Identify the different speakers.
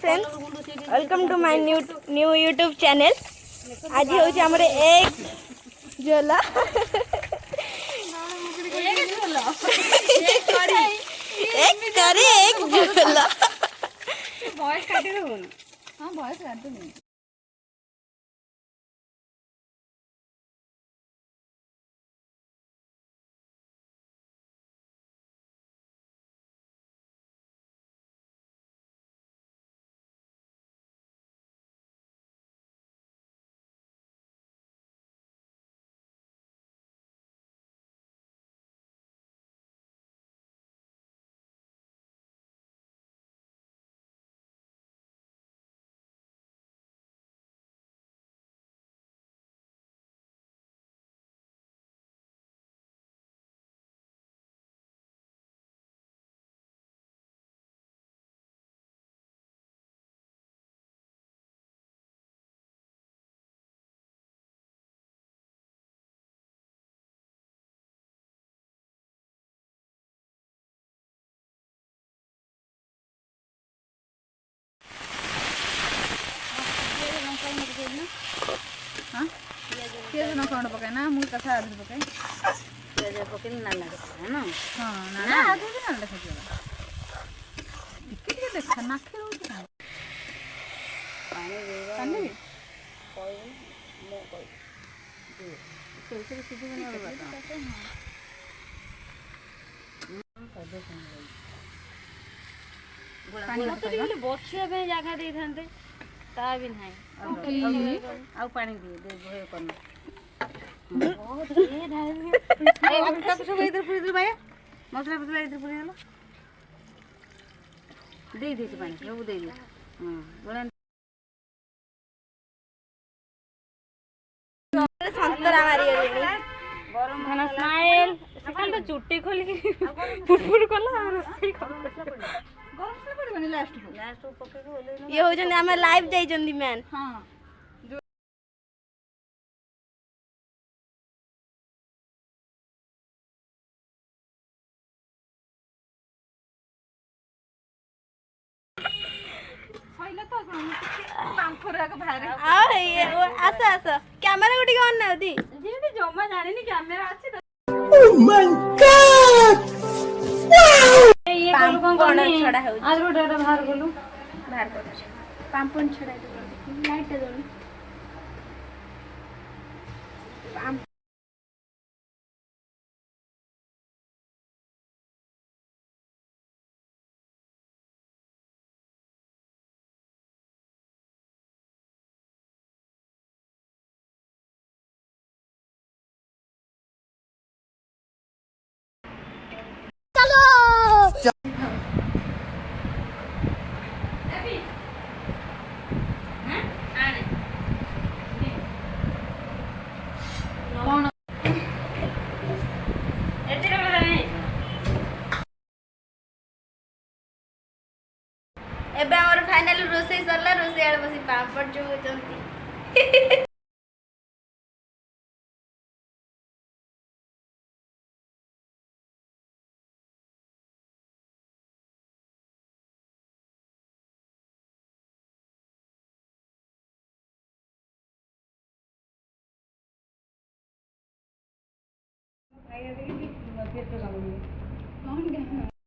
Speaker 1: Friends welcome to my new YouTube channel. आज हूँ आमर एक झोला एक करे एक झोला
Speaker 2: वॉइस काटी दो ना। हां वॉइस काट दो। पियाज न कौन पकाना मु कथा आदि पकाई पियाज पकाई ना ना है ना। हां ना ना आदि ना देखा दियो टिके देखा ना के रहू पानी दे कोई मो कोई से सीधी बना लो बात हां पानी तो बोले बसिया पे जगह दे थांते ता भी नहीं आ पानी दे भय करना बहुत ये ढाल ए अब तक सब इधर भाई मसाला मसाला इधर पूरी हलो दे पानी सब दे दे हां बोला
Speaker 1: संतरा मारी
Speaker 2: गरम खाना स्माइल सेकंड तो चुट्टी खोली फुटफुट करला और सही कर गरम से पड़बनी लास्ट पके के होले
Speaker 1: ये हो जने हम लाइव जाई जंदी मैन।
Speaker 2: हां सैला तो पांखरा के बाहर
Speaker 1: आ ये आस आस कैमरा गुडी ऑन ना दी
Speaker 2: जेते जम्मा जाने नि कैमरा अछि तो
Speaker 1: ओह माय गॉड
Speaker 2: ये बोलू
Speaker 1: कोन छडा हो
Speaker 2: आज रोड बाहर बोलू
Speaker 1: बाहर कर पांपन छडा दे लाइट दे पाम एबे हमर फाइनल रोसे सरला रोसे आड़ बसी पापड़ जो जंती
Speaker 2: आया देखी फिर तो कौन